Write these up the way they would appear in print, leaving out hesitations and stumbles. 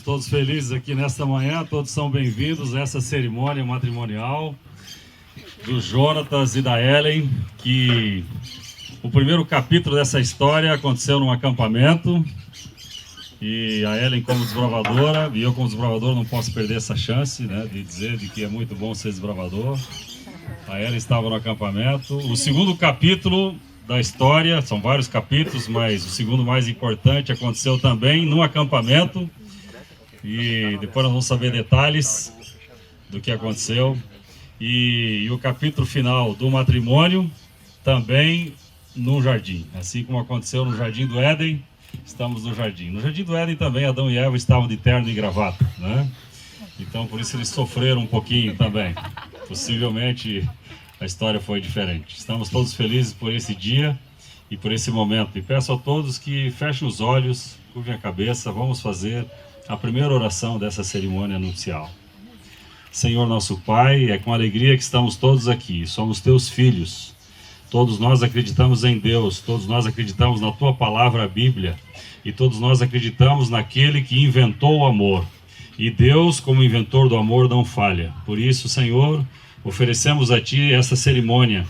todos felizes aqui nesta manhã, todos são bem-vindos a essa cerimônia matrimonial do Jonatas e da Ellen, que o primeiro capítulo dessa história aconteceu num acampamento, e a Ellen como desbravadora, e eu como desbravador não posso perder essa chance, né, de dizer de que é muito bom ser desbravador. A Ellen estava no acampamento. O segundo capítulo da história, são vários capítulos, mas o segundo mais importante aconteceu também no acampamento, e depois nós vamos saber detalhes do que aconteceu. E o capítulo final do matrimônio também no jardim, assim como aconteceu no Jardim do Éden, estamos no jardim. No Jardim do Éden também Adão e Eva estavam de terno e gravata, né? Então por isso eles sofreram um pouquinho também. Possivelmente a história foi diferente. Estamos todos felizes por esse dia e por esse momento. E peço a todos que fechem os olhos, curvem a cabeça, vamos fazer a primeira oração dessa cerimônia nupcial. Senhor nosso Pai, é com alegria que estamos todos aqui, somos teus filhos. Todos nós acreditamos em Deus, todos nós acreditamos na tua palavra, a Bíblia, e todos nós acreditamos naquele que inventou o amor. E Deus, como inventor do amor, não falha. Por isso, Senhor, oferecemos a Ti essa cerimônia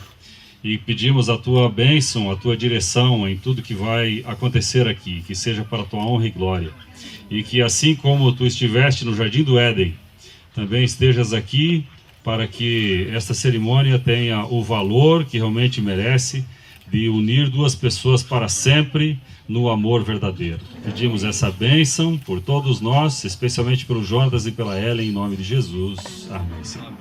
e pedimos a Tua bênção, a Tua direção em tudo que vai acontecer aqui, que seja para a Tua honra e glória. E que assim como Tu estiveste no Jardim do Éden, também estejas aqui para que esta cerimônia tenha o valor que realmente merece, de unir duas pessoas para sempre no amor verdadeiro. Pedimos essa bênção por todos nós, especialmente pelo Jonatas e pela Ellen, em nome de Jesus. Amém, Senhor.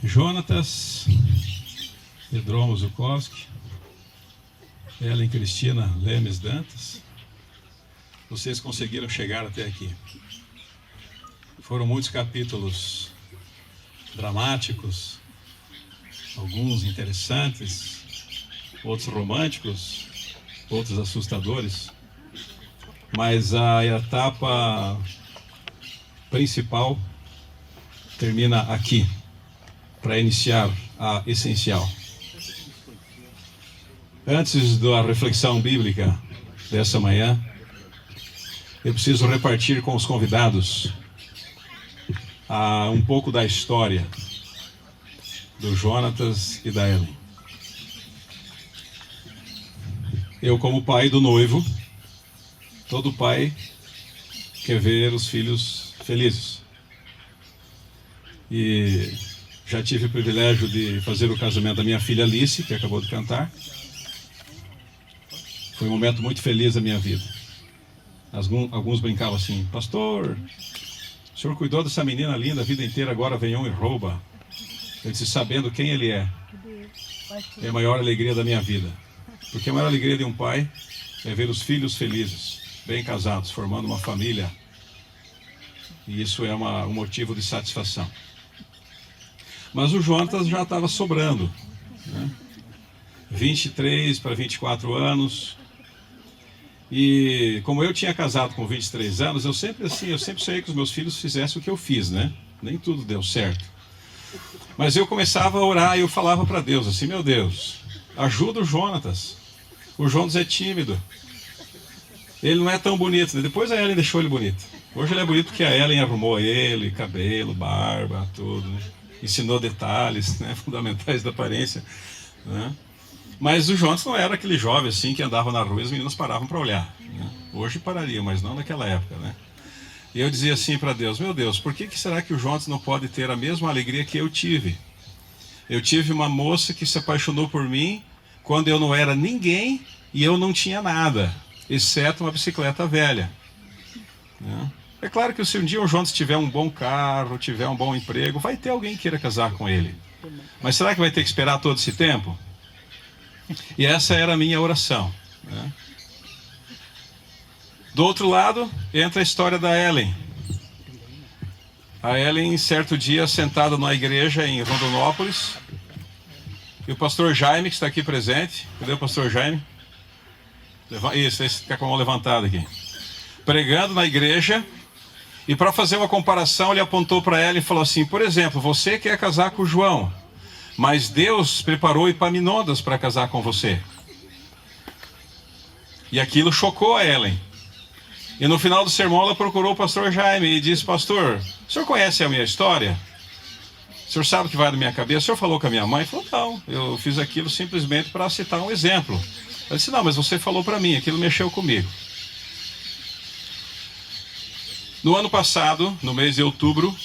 Jonatas, Edromo Zukowski, Ellen Cristina Lemes Dantas, vocês conseguiram chegar até aqui. Foram muitos capítulos dramáticos, alguns interessantes, outros românticos, outros assustadores, mas a etapa principal termina aqui, para iniciar a essencial. Antes da reflexão bíblica dessa manhã, eu preciso repartir com os convidados um pouco da história do Jonatas e da Ellen. Eu, como pai do noivo, todo pai quer ver os filhos felizes. E já tive o privilégio de fazer o casamento da minha filha Alice, que acabou de cantar. Foi um momento muito feliz da minha vida. Alguns brincavam assim: pastor, o senhor cuidou dessa menina linda a vida inteira, agora vem um e rouba. Eu disse: sabendo quem ele é a maior alegria da minha vida. Porque a maior alegria de um pai é ver os filhos felizes, bem casados, formando uma família. E isso é um motivo de satisfação. Mas o Jonatas já estava sobrando, né? 23 para 24 anos. E como eu tinha casado com 23 anos, eu sempre sonhei que os meus filhos fizessem o que eu fiz, né? Nem tudo deu certo. Mas eu começava a orar e eu falava para Deus assim: meu Deus, ajuda o Jonatas. O Jonatas é tímido. Ele não é tão bonito, né? Depois a Ellen deixou ele bonito. Hoje ele é bonito porque a Ellen arrumou ele, cabelo, barba, tudo, né? Ensinou detalhes, né, fundamentais da aparência, né? Mas o Jonatas não era aquele jovem assim que andava na rua e as meninas paravam para olhar, né? Hoje parariam, mas não naquela época, né? E eu dizia assim para Deus: meu Deus, por que será que o Jonatas não pode ter a mesma alegria que eu tive? Eu tive uma moça que se apaixonou por mim quando eu não era ninguém e eu não tinha nada, exceto uma bicicleta velha, né? É claro que se um dia o Jonatas tiver um bom carro, tiver um bom emprego, vai ter alguém que queira casar com ele. Mas será que vai ter que esperar todo esse tempo? E essa era a minha oração, né? Do outro lado, entra a história da Ellen. A Ellen, certo dia, sentada numa igreja em Rondonópolis, e o pastor Jaime, que está aqui presente. Cadê o pastor Jaime? Isso, esse fica com a mão levantada aqui. Pregando na igreja. E para fazer uma comparação, ele apontou para ela e falou assim: por exemplo, você quer casar com o João, mas Deus preparou Epaminondas para casar com você. E aquilo chocou a Ellen. E no final do sermão ela procurou o pastor Jaime e disse: pastor, o senhor conhece a minha história? O senhor sabe o que vai na minha cabeça? O senhor falou com a minha mãe? Ele falou: não, eu fiz aquilo simplesmente para citar um exemplo. Ela disse: não, mas você falou para mim, aquilo mexeu comigo. No ano passado, no mês de outubro,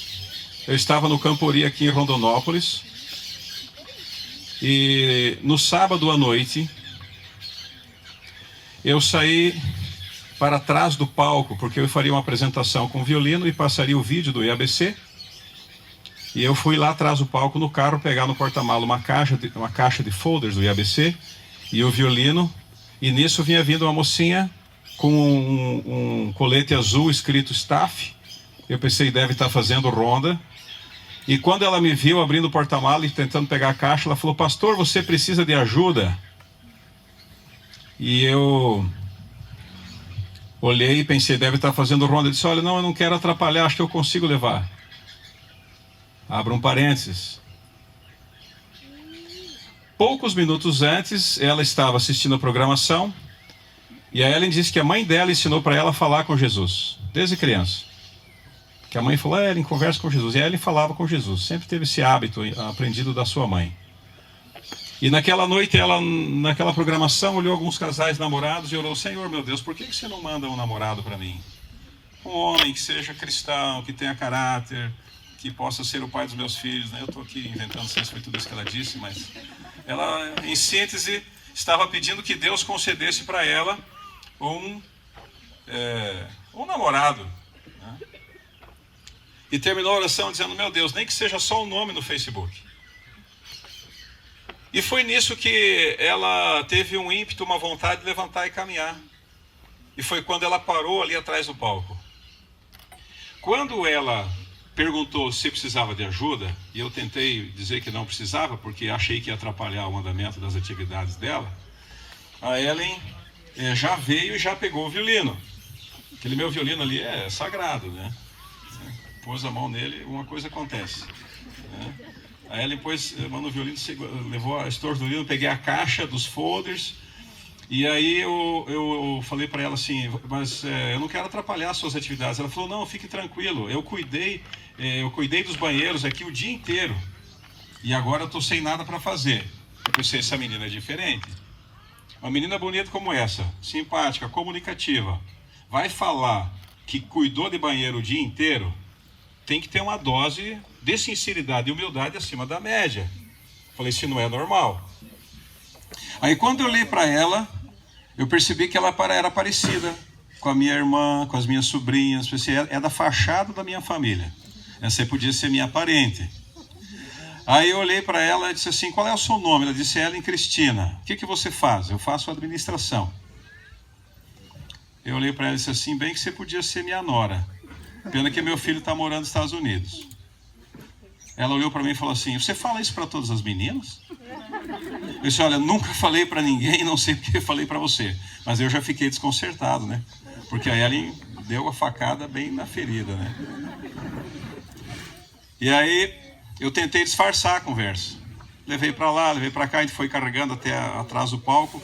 eu estava no Campori aqui em Rondonópolis. E no sábado à noite, eu saí para trás do palco, porque eu faria uma apresentação com violino e passaria o vídeo do IABC. E eu fui lá atrás do palco no carro, pegar no porta-malas uma caixa de folders do IABC e o violino. E nisso vinha vindo uma mocinha com um colete azul escrito staff. Eu pensei: deve estar fazendo ronda. E quando ela me viu abrindo o porta-malas e tentando pegar a caixa, ela falou: pastor, você precisa de ajuda? E eu olhei e pensei: deve estar fazendo ronda. Eu disse: olha, não, eu não quero atrapalhar, acho que eu consigo levar. Abra um parênteses. Poucos minutos antes, ela estava assistindo a programação. E a Ellen disse que a mãe dela ensinou para ela a falar com Jesus, desde criança. Que a mãe falou: Ellen, conversa com Jesus. E a Ellen falava com Jesus, sempre teve esse hábito aprendido da sua mãe. E naquela noite, ela, naquela programação, olhou alguns casais namorados e orou: Senhor, meu Deus, por que você não manda um namorado para mim? Um homem que seja cristão, que tenha caráter, que possa ser o pai dos meus filhos, né? Eu estou aqui inventando, não sei se foi tudo isso que ela disse, mas ela, em síntese, estava pedindo que Deus concedesse para ela um namorado, né? E terminou a oração dizendo: meu Deus, nem que seja só um nome no Facebook. E foi nisso que ela teve um ímpeto, uma vontade de levantar e caminhar. E foi quando ela parou ali atrás do palco. Quando ela perguntou se precisava de ajuda, e eu tentei dizer que não precisava, porque achei que ia atrapalhar o andamento das atividades dela, a Ellen já veio e já pegou o violino. Aquele meu violino ali é sagrado, né? Pôs a mão nele, uma coisa acontece, né? A Ellen pôs a mão no violino, levou a estorvo do violino, peguei a caixa dos folders, e aí eu falei para ela assim, mas eu não quero atrapalhar as suas atividades. Ela falou, não, fique tranquilo, eu cuidei dos banheiros aqui o dia inteiro, e agora eu estou sem nada para fazer. Eu pensei, essa menina é diferente. Uma menina bonita como essa, simpática, comunicativa, vai falar que cuidou de banheiro o dia inteiro, tem que ter uma dose de sinceridade e humildade acima da média. Falei, isso não é normal. Aí quando eu olhei para ela, eu percebi que ela era parecida com a minha irmã, com as minhas sobrinhas. Pensei, é da fachada da minha família. Essa aí podia ser minha parente. Aí eu olhei para ela e disse assim, qual é o seu nome? Ela disse, Ellen Cristina. O que você faz? Eu faço administração. Eu olhei para ela e disse assim, bem que você podia ser minha nora. Pena que meu filho está morando nos Estados Unidos. Ela olhou para mim e falou assim, você fala isso para todas as meninas? Eu disse, olha, nunca falei para ninguém, não sei porque falei para você. Mas eu já fiquei desconcertado, né? Porque a Ellen deu a facada bem na ferida, né? E aí eu tentei disfarçar a conversa. Levei para lá, levei para cá, a gente foi carregando até atrás do palco.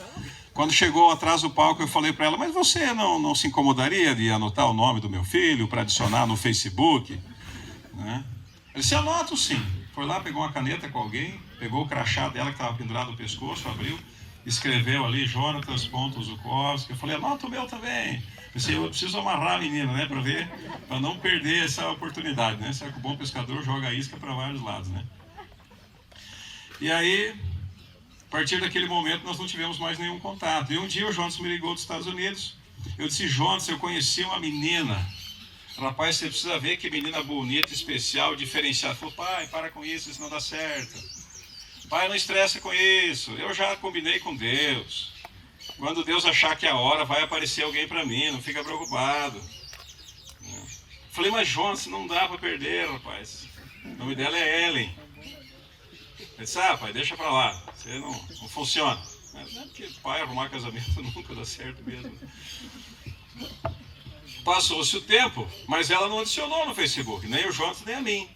Quando chegou atrás do palco, eu falei para ela, mas você não se incomodaria de anotar o nome do meu filho para adicionar no Facebook? Né? Ela disse, anoto sim. Foi lá, pegou uma caneta com alguém, pegou o crachá dela que estava pendurado no pescoço, abriu, escreveu ali, Jonatas.Zukovski. Eu falei, anota o meu também. Eu preciso amarrar a menina, né, para ver, para não perder essa oportunidade, né? Será que o bom pescador joga a isca para vários lados, né? E aí, a partir daquele momento, nós não tivemos mais nenhum contato. E um dia o Jonas me ligou dos Estados Unidos. Eu disse, Jonas, eu conheci uma menina. Rapaz, você precisa ver que menina bonita, especial, diferenciada. Ele falou, pai, para com isso não dá certo. Pai, não estressa com isso. Eu já combinei com Deus. Quando Deus achar que é a hora, vai aparecer alguém para mim, não fica preocupado. Falei, mas Jonas, não dá para perder, rapaz. O nome dela é Ellen. Ele disse, pai, deixa para lá. Você não funciona. Mas não é porque pai arrumar casamento nunca dá certo mesmo. Passou-se o tempo, mas ela não adicionou no Facebook, nem o Jonas, nem a mim.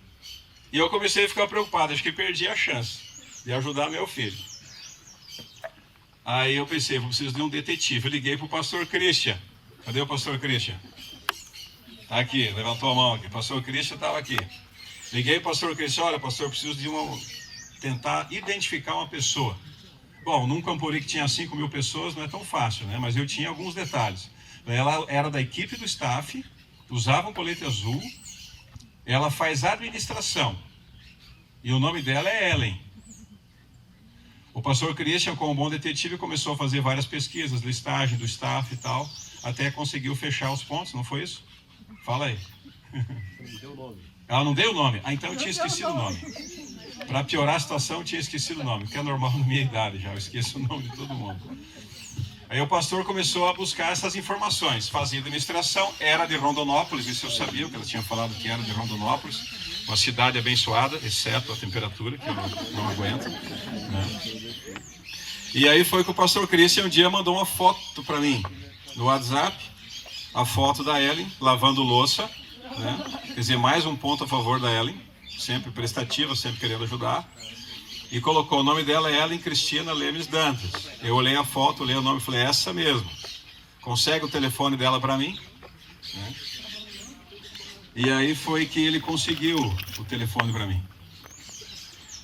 E eu comecei a ficar preocupado, acho que perdi a chance de ajudar meu filho. Aí eu pensei, vou precisar de um detetive. Eu liguei para o pastor Christian. Cadê o pastor Christian? Está aqui, levantou a mão aqui. O pastor Christian estava aqui. Liguei para o pastor Christian, olha, pastor, eu preciso de tentar identificar uma pessoa. Bom, num Campori que tinha 5.000 pessoas não é tão fácil, né? Mas eu tinha alguns detalhes. Ela era da equipe do staff, usava um colete azul, ela faz administração. E o nome dela é Ellen. O pastor Christian, como bom detetive, começou a fazer várias pesquisas, listagem do staff e tal, até conseguiu fechar os pontos, não foi isso? Fala aí. Não deu o nome. Ela não deu o nome? Ah, então eu tinha esquecido o nome. Para piorar a situação, eu tinha esquecido o nome, que é normal na minha idade já, eu esqueço o nome de todo mundo. Aí o pastor começou a buscar essas informações, fazia administração, era de Rondonópolis, isso eu sabia, que ela tinha falado que era de Rondonópolis, uma cidade abençoada, exceto a temperatura, que eu não aguento. Né? E aí foi que o pastor Christian um dia mandou uma foto para mim, no WhatsApp, a foto da Ellen, lavando louça, né? Quer dizer, mais um ponto a favor da Ellen, sempre prestativa, sempre querendo ajudar. E colocou o nome dela, Ellen Cristina Lemes Dantas. Eu olhei a foto, olhei o nome e falei, essa mesmo. Consegue o telefone dela para mim? Né? E aí foi que ele conseguiu o telefone para mim.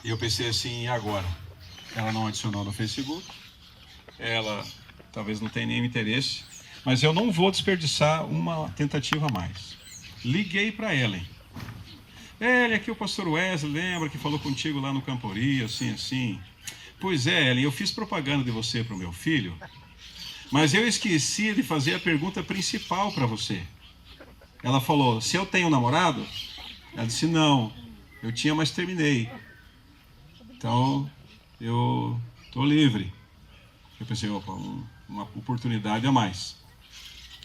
E eu pensei assim, e agora? Ela não adicionou no Facebook. Ela talvez não tenha nenhum interesse. Mas eu não vou desperdiçar uma tentativa a mais. Liguei para Ellen. Ellen, aqui é o pastor Wesley, lembra que falou contigo lá no Campori, assim. Pois é, Ellen, eu fiz propaganda de você para o meu filho, mas eu esqueci de fazer a pergunta principal para você. Ela falou, se eu tenho um namorado? Ela disse, não, eu tinha, mas terminei. Então, eu estou livre. Eu pensei, opa, uma oportunidade a mais.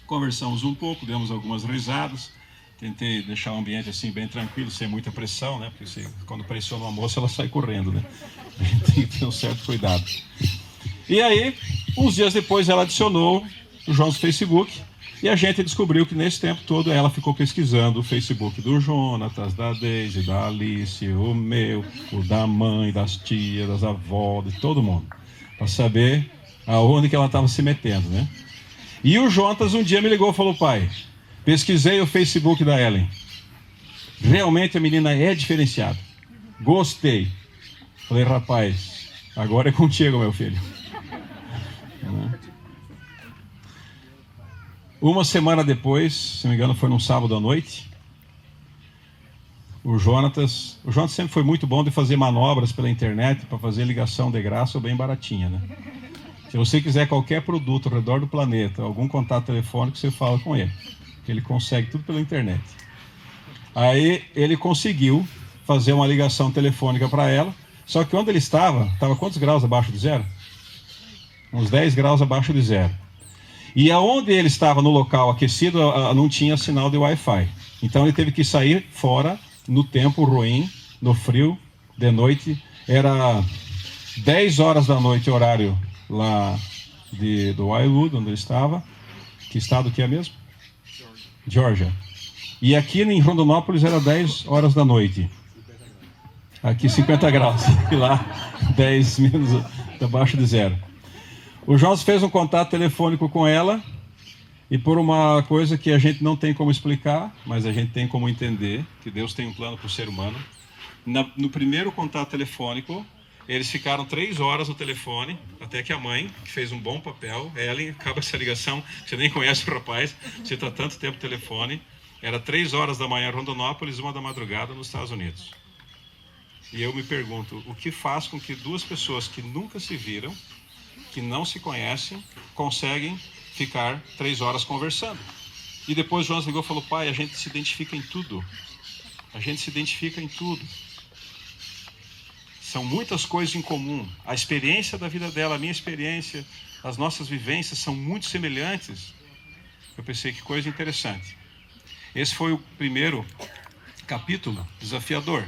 Conversamos um pouco, demos algumas risadas, tentei deixar o ambiente assim bem tranquilo, sem muita pressão, né? Porque quando pressiona uma moça, ela sai correndo, né? A gente tem que ter um certo cuidado. E aí, uns dias depois, ela adicionou o João no Facebook, e a gente descobriu que nesse tempo todo ela ficou pesquisando o Facebook do Jonatas, da Deise, da Alice, o meu, o da mãe, das tias, das avós, de todo mundo, para saber aonde que ela estava se metendo, né? E o Jonatas um dia me ligou e falou: pai, pesquisei o Facebook da Ellen. Realmente a menina é diferenciada. Gostei. Falei: rapaz, agora é contigo, meu filho. Uma semana depois, se não me engano, foi num sábado à noite, o Jonatas sempre foi muito bom de fazer manobras pela internet para fazer ligação de graça ou bem baratinha, né? Se você quiser qualquer produto ao redor do planeta, algum contato telefônico, você fala com ele, que ele consegue tudo pela internet. Aí ele conseguiu fazer uma ligação telefônica para ela, só que onde ele estava quantos graus abaixo de zero? Uns 10 graus abaixo de zero. E aonde ele estava no local aquecido, não tinha sinal de Wi-Fi. Então ele teve que sair fora, no tempo ruim, no frio, de noite. Era 10 horas da noite, horário lá do Wildwood, onde ele estava. Que estado que é mesmo? Georgia. E aqui em Rondonópolis era 10 horas da noite. Aqui 50 graus. E lá 10 menos abaixo de zero. O Jonas fez um contato telefônico com ela, e por uma coisa que a gente não tem como explicar, mas a gente tem como entender, que Deus tem um plano para o ser humano. No primeiro contato telefônico, eles ficaram 3 horas no telefone, até que a mãe, que fez um bom papel, Ellen, acaba essa ligação, você nem conhece o rapaz, você está tanto tempo no telefone, era 3 horas da manhã em Rondonópolis, 1 da madrugada nos Estados Unidos. E eu me pergunto, o que faz com que duas pessoas que nunca se viram, que não se conhecem, conseguem ficar 3 horas conversando? E depois o Jonas ligou e falou: pai, a gente se identifica em tudo. A gente se identifica em tudo. São muitas coisas em comum. A experiência da vida dela, a minha experiência, as nossas vivências são muito semelhantes. Eu pensei, que coisa interessante. Esse foi o primeiro capítulo desafiador.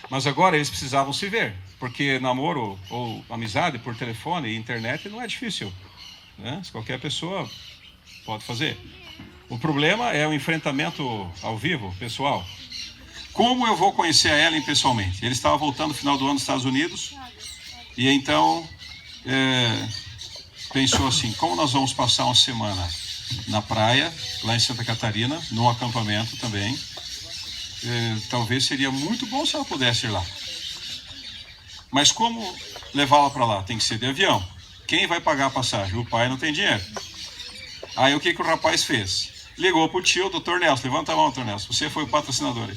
Mas agora eles precisavam se ver, porque namoro ou amizade por telefone e internet não é difícil, né? Qualquer pessoa pode fazer. O problema é o enfrentamento ao vivo, pessoal. Como eu vou conhecer a Ellen pessoalmente? Ele estava voltando no final do ano dos Estados Unidos, e então pensou assim: como nós vamos passar uma semana na praia, lá em Santa Catarina, num acampamento também, talvez seria muito bom se ela pudesse ir lá. Mas como levá-la para lá? Tem que ser de avião. Quem vai pagar a passagem? O pai não tem dinheiro. Aí o que o rapaz fez? Ligou para o tio, doutor Nelson. Levanta a mão, doutor Nelson. Você foi o patrocinador aí.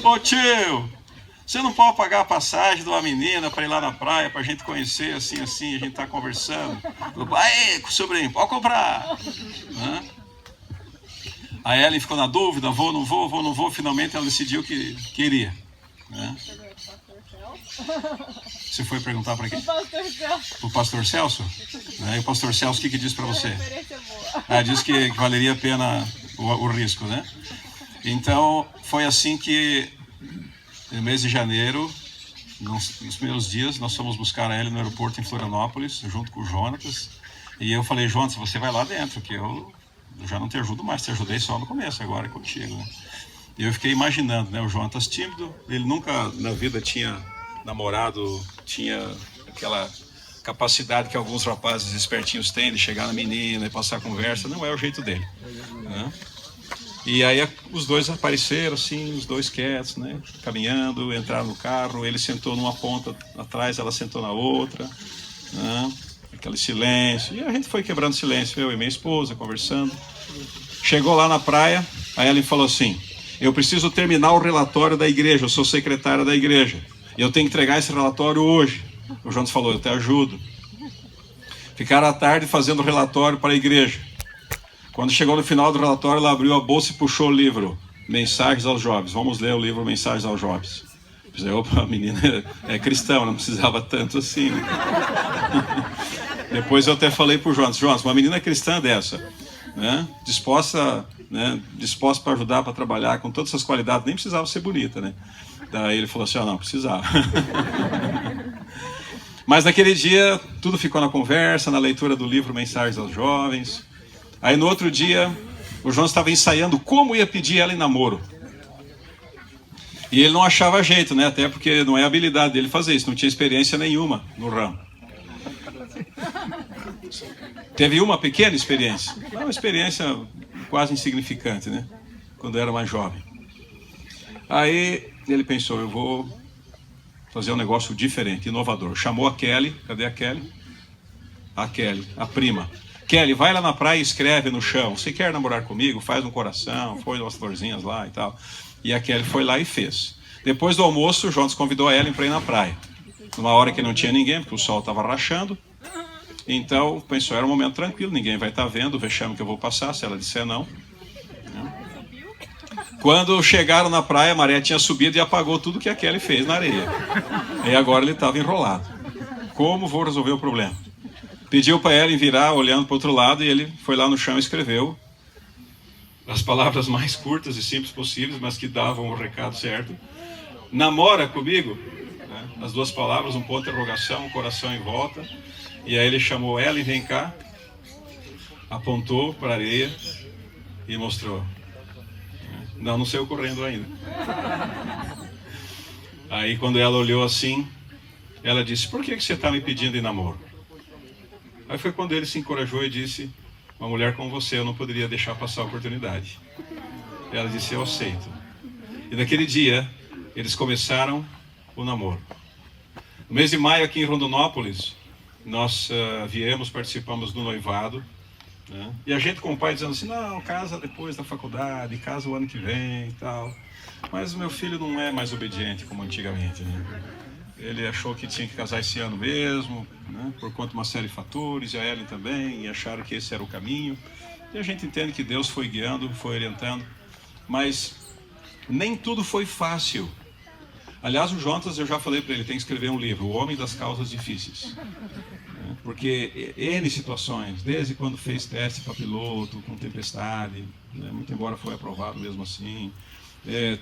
Ô tio, você não pode pagar a passagem de uma menina para ir lá na praia, para a gente conhecer assim, assim, a gente tá conversando. Aí, sobrinho, pode comprar. A Ellen ficou na dúvida, vou, não vou, vou, não vou. Finalmente ela decidiu que iria. Você foi perguntar para quem? O pastor Celso. E o pastor Celso, o que disse para você? Disse que valeria a pena o risco, né? Então, foi assim que, no mês de janeiro, nos primeiros dias, nós fomos buscar a Ellen no aeroporto em Florianópolis, junto com o Jonatas. E eu falei: Jonatas, você vai lá dentro, que eu já não te ajudo mais, te ajudei só no começo, agora é contigo, né? E eu fiquei imaginando, né? O Jonatas tímido, ele nunca na vida tinha namorado, tinha aquela capacidade que alguns rapazes espertinhos têm de chegar na menina e passar conversa. Não é o jeito dele, né? E aí os dois apareceram assim, os dois quietos, né? Caminhando, entraram no carro, ele sentou numa ponta atrás, ela sentou na outra, né? Aquele silêncio, e a gente foi quebrando silêncio, eu e minha esposa conversando. Chegou lá na praia, a Ellen falou assim: eu preciso terminar o relatório da igreja, eu sou secretária da igreja, eu tenho que entregar esse relatório hoje. O Jonas falou: eu te ajudo. Ficaram à tarde fazendo o relatório para a igreja. Quando chegou no final do relatório, ela abriu a bolsa e puxou o livro Mensagens aos Jovens. Vamos ler o livro Mensagens aos Jovens. Falei, opa, a menina é cristã, não precisava tanto assim, né? Depois eu até falei pro Jonas, uma menina cristã dessa, né? Disposta para ajudar, para trabalhar, com todas essas qualidades, nem precisava ser bonita, né? Daí ele falou assim, não, precisava. Mas naquele dia, tudo ficou na conversa, na leitura do livro Mensagens aos Jovens. Aí no outro dia, o Jonas estava ensaiando como ia pedir ela em namoro. E ele não achava jeito, né? Até porque não é a habilidade dele fazer isso, não tinha experiência nenhuma no ramo. Teve uma pequena experiência, uma experiência quase insignificante, né? Quando era mais jovem. Aí ele pensou, eu vou fazer um negócio diferente, inovador. Chamou a Kelly, cadê a Kelly? A Kelly, a prima. Kelly, vai lá na praia e escreve no chão, você quer namorar comigo? Faz um coração, põe umas florzinhas lá e tal. E a Kelly foi lá e fez. Depois do almoço, o Jonas convidou a Ellen para ir na praia. Numa hora que não tinha ninguém, porque o sol estava rachando. Então, pensou, era um momento tranquilo, ninguém vai estar vendo o vexame que eu vou passar, se ela disser não. Quando chegaram na praia, a maré tinha subido e apagou tudo que a Kelly fez na areia. E agora ele estava enrolado. Como vou resolver o problema? Pediu para Ellen virar, olhando para o outro lado, e ele foi lá no chão e escreveu as palavras mais curtas e simples possíveis, mas que davam o recado certo. Namora comigo? As duas palavras, um ponto de interrogação, um coração em volta. E aí ele chamou ela e vem cá, apontou para a areia e mostrou. Não saiu correndo ainda. Aí quando ela olhou assim, ela disse, por que você está me pedindo em namoro? Aí foi quando ele se encorajou e disse, uma mulher como você, eu não poderia deixar passar a oportunidade. Ela disse, eu aceito. E naquele dia, eles começaram o namoro. No mês de maio, aqui em Rondonópolis, nós participamos do noivado, né? E a gente com o pai dizendo assim, não, casa depois da faculdade, casa o ano que vem e tal. Mas o meu filho não é mais obediente como antigamente, né? Ele achou que tinha que casar esse ano mesmo, né? Por conta de uma série de fatores, e a Ellen também, e acharam que esse era o caminho. E a gente entende que Deus foi guiando, foi orientando, mas nem tudo foi fácil. Aliás, o Jonas, eu já falei para ele, tem que escrever um livro, O Homem das Causas Difíceis. Porque N situações, desde quando fez teste para piloto, com tempestade, né? Muito embora foi aprovado mesmo assim,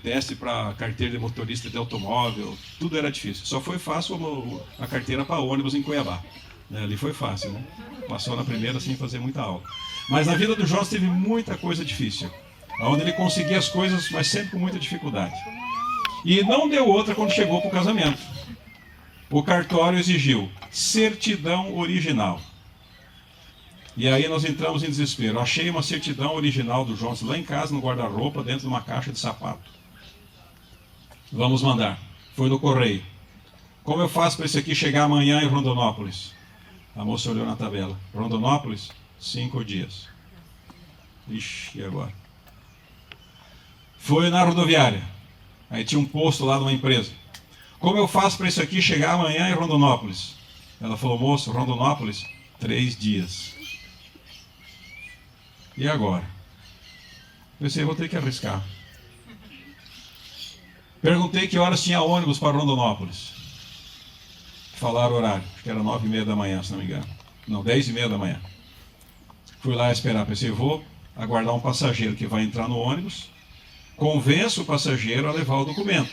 teste para carteira de motorista de automóvel, tudo era difícil. Só foi fácil a carteira para ônibus em Cuiabá. Ali foi fácil, né? Passou na primeira sem fazer muita aula. Mas na vida do Jonas teve muita coisa difícil, onde ele conseguia as coisas, mas sempre com muita dificuldade. E não deu outra quando chegou para o casamento. O cartório exigiu certidão original. E aí nós entramos em desespero. Achei uma certidão original do Jonas lá em casa, no guarda-roupa, dentro de uma caixa de sapato. Vamos mandar. Foi no correio. Como eu faço para esse aqui chegar amanhã em Rondonópolis? A moça olhou na tabela. Rondonópolis, 5 dias. Ixi, e agora? Foi na rodoviária. Aí tinha um posto lá numa empresa. Como eu faço para isso aqui chegar amanhã em Rondonópolis? Ela falou, moço, Rondonópolis, 3 dias. E agora? Pensei, vou ter que arriscar. Perguntei que horas tinha ônibus para Rondonópolis. Falaram o horário, acho que era 9h30 da manhã, se não me engano. Não, 10h30 da manhã. Fui lá esperar, pensei, vou aguardar um passageiro que vai entrar no ônibus. Convenço o passageiro a levar o documento.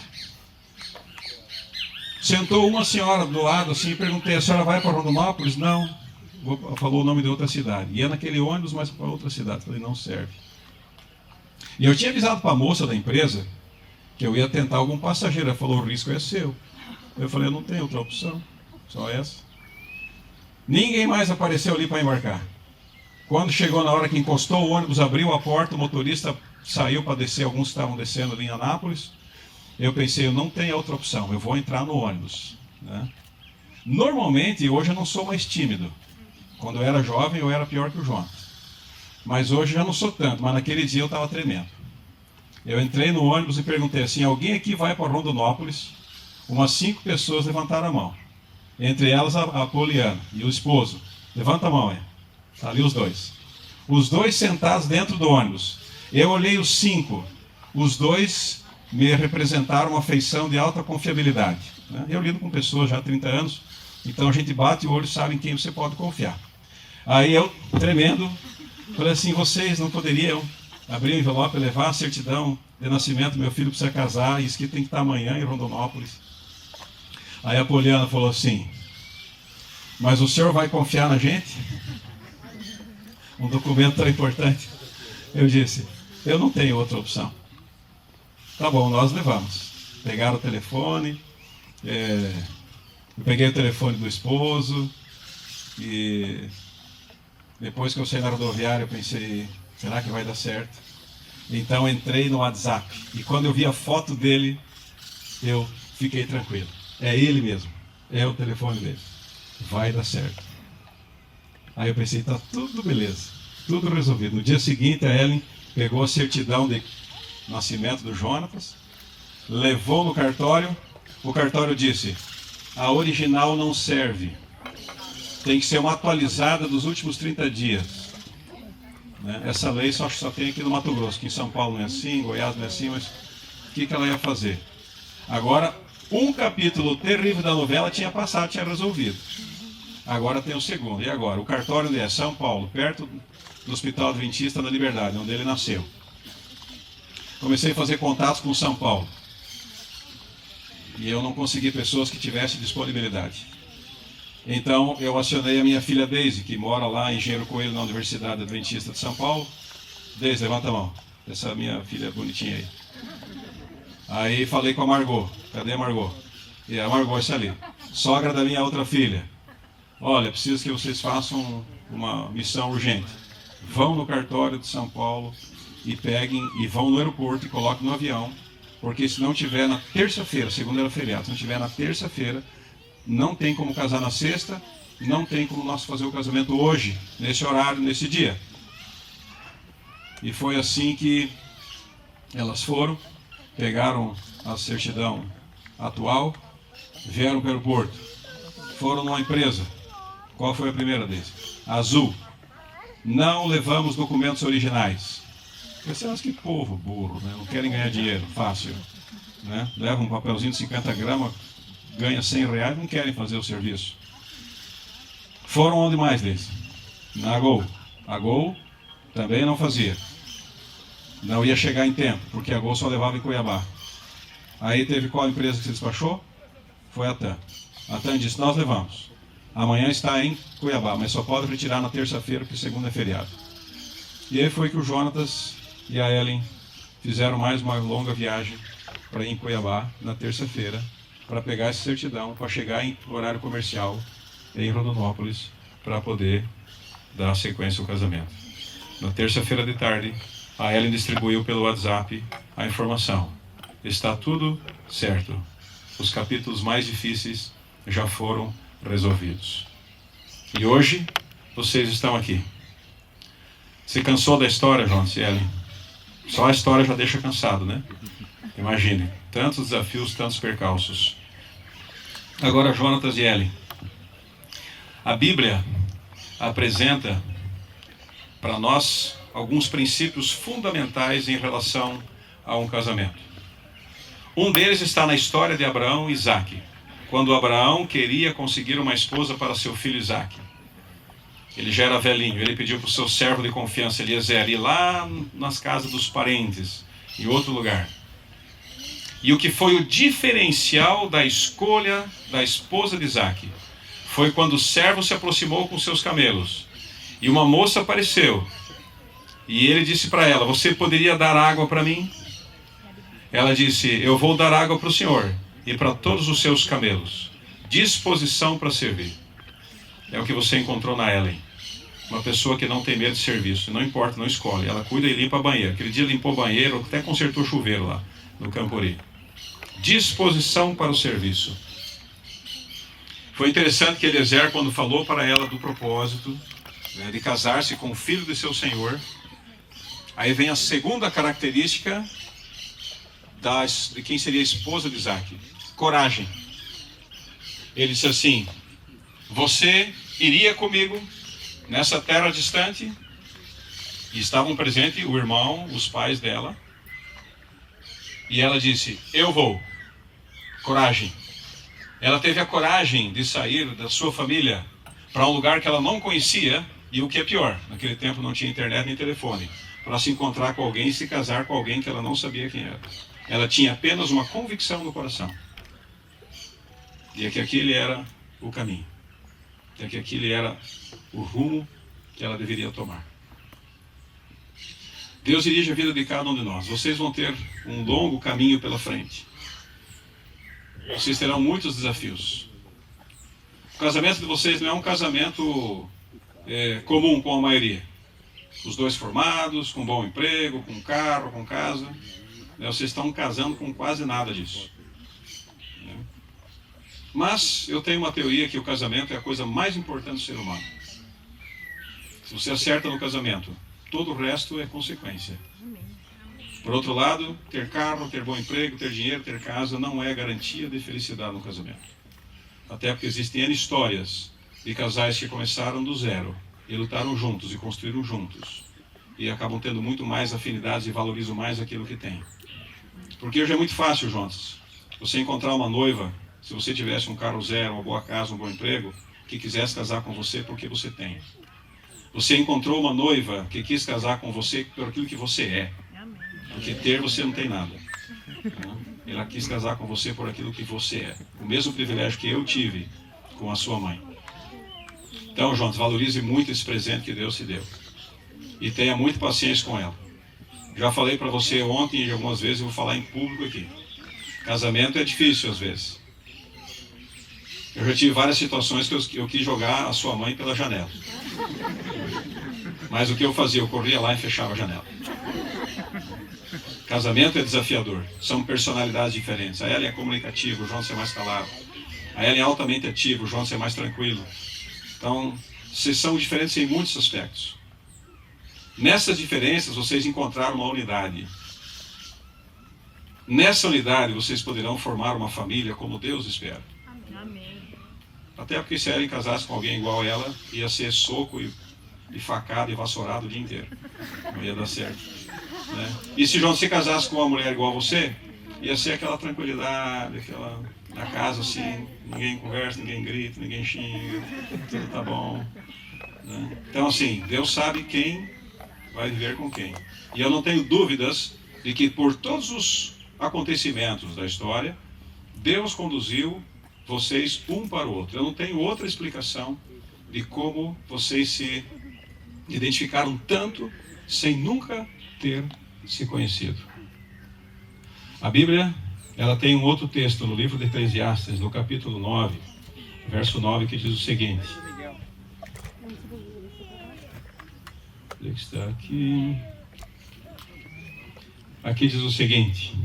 Sentou uma senhora do lado assim e perguntei, a senhora vai para Rondonópolis? Não. Falou o nome de outra cidade. Ia naquele ônibus, mas para outra cidade. Falei, não serve. E eu tinha avisado para a moça da empresa que eu ia tentar algum passageiro. Ela falou, o risco é seu. Eu falei, eu não tenho outra opção, só essa. Ninguém mais apareceu ali para embarcar. Quando chegou na hora que encostou o ônibus, abriu a porta, o motorista saiu para descer, alguns estavam descendo ali em Anápolis. Eu pensei, eu não tenho outra opção, eu vou entrar no ônibus, né? Normalmente, hoje eu não sou mais tímido. Quando eu era jovem, eu era pior que o Jonas. Mas hoje já não sou tanto, mas naquele dia eu estava tremendo. Eu entrei no ônibus e perguntei assim, alguém aqui vai para Rondonópolis? Umas 5 pessoas levantaram a mão. Entre elas a Poliana e o esposo. Levanta a mão, é. Tá ali os dois. Os dois sentados dentro do ônibus. Eu olhei os 5. Os dois me representaram uma feição de alta confiabilidade. Né? Eu lido com pessoas já há 30 anos, então a gente bate o olho e sabe em quem você pode confiar. Aí eu, tremendo, falei assim, vocês não poderiam abrir o envelope e levar a certidão de nascimento, meu filho precisa casar, e isso que tem que estar amanhã em Rondonópolis. Aí a Poliana falou assim, mas o senhor vai confiar na gente? Um documento tão importante. Eu disse, eu não tenho outra opção. Tá bom, nós levamos. Pegaram o telefone, eu peguei o telefone do esposo, e depois que eu saí na rodoviária eu pensei, será que vai dar certo? Então entrei no WhatsApp, e quando eu vi a foto dele, eu fiquei tranquilo. É ele mesmo, é o telefone dele. Vai dar certo. Aí eu pensei, tá tudo beleza, tudo resolvido. No dia seguinte a Ellen pegou a certidão de nascimento do Jonatas, levou no cartório, o cartório disse, a original não serve, tem que ser uma atualizada dos últimos 30 dias. Né? Essa lei só tem aqui no Mato Grosso, que em São Paulo não é assim, em Goiás não é assim, mas o que ela ia fazer? Agora, um capítulo terrível da novela tinha passado, tinha resolvido. Agora tem o segundo. E agora? O cartório onde é? São Paulo, perto do Hospital Adventista da Liberdade, onde ele nasceu. Comecei a fazer contatos com São Paulo. E eu não consegui pessoas que tivessem disponibilidade. Então eu acionei a minha filha Deise, que mora lá em Engenheiro Coelho, na Universidade Adventista de São Paulo. Deise, levanta a mão. Essa minha filha bonitinha aí. Aí falei com a Margot. Cadê a Margot? E a Margot, essa ali. Sogra da minha outra filha. Olha, preciso que vocês façam uma missão urgente. Vão no cartório de São Paulo e peguem e vão no aeroporto e coloquem no avião, porque se não tiver na terça-feira, segunda era feriado, se não tiver na terça-feira, não tem como casar na sexta, não tem como nós fazer o casamento hoje, nesse horário, nesse dia. E foi assim que elas foram, pegaram a certidão atual, vieram para o aeroporto, foram numa empresa. Qual foi a primeira deles? Azul. Não levamos documentos originais. Pensamos que povo burro, né? Não querem ganhar dinheiro, fácil. Né? Leva um papelzinho de 50 gramas, ganha 100 reais, não querem fazer o serviço. Foram onde mais deles? Na Gol. A Gol também não fazia. Não ia chegar em tempo, porque a Gol só levava em Cuiabá. Aí teve qual empresa que se despachou? Foi a TAM. A TAM disse, nós levamos. Amanhã está em Cuiabá, mas só pode retirar na terça-feira, porque segunda é feriado. E aí foi que o Jonatas e a Ellen fizeram mais uma longa viagem para ir em Cuiabá na terça-feira, para pegar essa certidão, para chegar em horário comercial em Rondonópolis, para poder dar sequência ao casamento. Na terça-feira de tarde, a Ellen distribuiu pelo WhatsApp a informação. Está tudo certo. Os capítulos mais difíceis já foram resolvidos. E hoje, vocês estão aqui. Você cansou da história, Jonas e Ellen? Só a história já deixa cansado, né? Imagine, tantos desafios, tantos percalços. Agora, Jonatas e Ellen. A Bíblia apresenta para nós alguns princípios fundamentais em relação a um casamento. Um deles está na história de Abraão e Isaque, quando Abraão queria conseguir uma esposa para seu filho Isaque. Ele já era velhinho, ele pediu para o seu servo de confiança Eliezer ir lá nas casas dos parentes, em outro lugar. E o que foi o diferencial da escolha da esposa de Isaque foi quando o servo se aproximou com seus camelos e uma moça apareceu e ele disse para ela, você poderia dar água para mim? Ela disse, eu vou dar água para o senhor e para todos os seus camelos, disposição para servir. É o que você encontrou na Ellen, uma pessoa que não tem medo de serviço, não importa, não escolhe, ela cuida e limpa a banheira. Aquele dia limpou o banheiro, até consertou o chuveiro lá no Campori. Disposição para o serviço. Foi interessante que Eliezer, quando falou para ela do propósito, né, de casar-se com o filho de seu senhor, aí vem a segunda característica de quem seria a esposa de Isaque: coragem. Ele disse assim, você iria comigo nessa terra distante? E estavam presentes o irmão, os pais dela. E ela disse, eu vou. Coragem. Ela teve a coragem de sair da sua família para um lugar que ela não conhecia, e o que é pior, naquele tempo não tinha internet nem telefone, para se encontrar com alguém e se casar com alguém que ela não sabia quem era. Ela tinha apenas uma convicção no coração, de que aquele era o caminho, de que aquele era o rumo que ela deveria tomar. Deus dirige a vida de cada um de nós. Vocês vão ter um longo caminho pela frente. Vocês terão muitos desafios. O casamento de vocês não é um casamento comum com a maioria. Os dois formados, com bom emprego, com carro, com casa. Vocês estão casando com quase nada disso. Mas eu tenho uma teoria que o casamento é a coisa mais importante do ser humano. Se você acerta no casamento, todo o resto é consequência. Por outro lado, ter carro, ter bom emprego, ter dinheiro, ter casa não é garantia de felicidade no casamento. Até porque existem N histórias de casais que começaram do zero e lutaram juntos e construíram juntos. E acabam tendo muito mais afinidades e valorizam mais aquilo que têm. Porque hoje é muito fácil, Jonas, você encontrar uma noiva, se você tivesse um carro zero, uma boa casa, um bom emprego, que quisesse casar com você porque você tem. Você encontrou uma noiva que quis casar com você por aquilo que você é. Porque ter você não tem nada. Ela quis casar com você por aquilo que você é. O mesmo privilégio que eu tive com a sua mãe. Então, Jonas, valorize muito esse presente que Deus te deu. E tenha muita paciência com ela. Já falei para você ontem e algumas vezes eu vou falar em público aqui. Casamento é difícil às vezes. Eu já tive várias situações que eu quis jogar a sua mãe pela janela. Mas o que eu fazia? Eu corria lá e fechava a janela. Casamento é desafiador. São personalidades diferentes. A Ellen é comunicativa, o Jonas é mais calado. A Ellen é altamente ativa, o Jonas é mais tranquilo. Então, vocês são diferentes em muitos aspectos. Nessas diferenças, vocês encontraram uma unidade. Nessa unidade, vocês poderão formar uma família como Deus espera. Amém. Até porque se a Ellen casasse com alguém igual a ela, ia ser soco e facada e vassourado o dia inteiro. Não ia dar certo. Né? E se João se casasse com uma mulher igual a você, ia ser aquela tranquilidade, aquela na casa assim, ninguém conversa, ninguém grita, ninguém xinga, tudo tá bom. Né? Então assim, Deus sabe quem vai viver com quem. E eu não tenho dúvidas de que por todos os acontecimentos da história, Deus conduziu vocês um para o outro. Eu não tenho outra explicação de como vocês se identificaram tanto sem nunca ter se conhecido. A Bíblia, ela tem um outro texto no livro de Eclesiastes, no capítulo 9, verso 9, que diz o seguinte. Está aqui. Aqui diz o seguinte.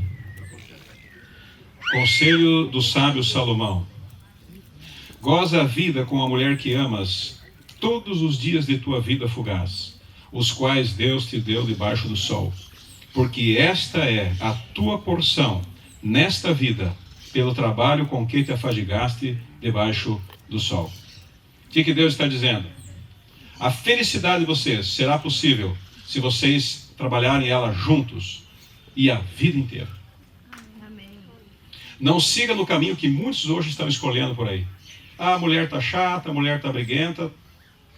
Conselho do sábio Salomão. Goza a vida com a mulher que amas todos os dias de tua vida fugaz, os quais Deus te deu debaixo do sol. Porque esta é a tua porção nesta vida, pelo trabalho com que te afadigaste debaixo do sol. O que Deus está dizendo? A felicidade de vocês será possível se vocês trabalharem ela juntos e a vida inteira. Não siga no caminho que muitos hoje estão escolhendo por aí. Ah, a mulher está chata, a mulher está briguenta,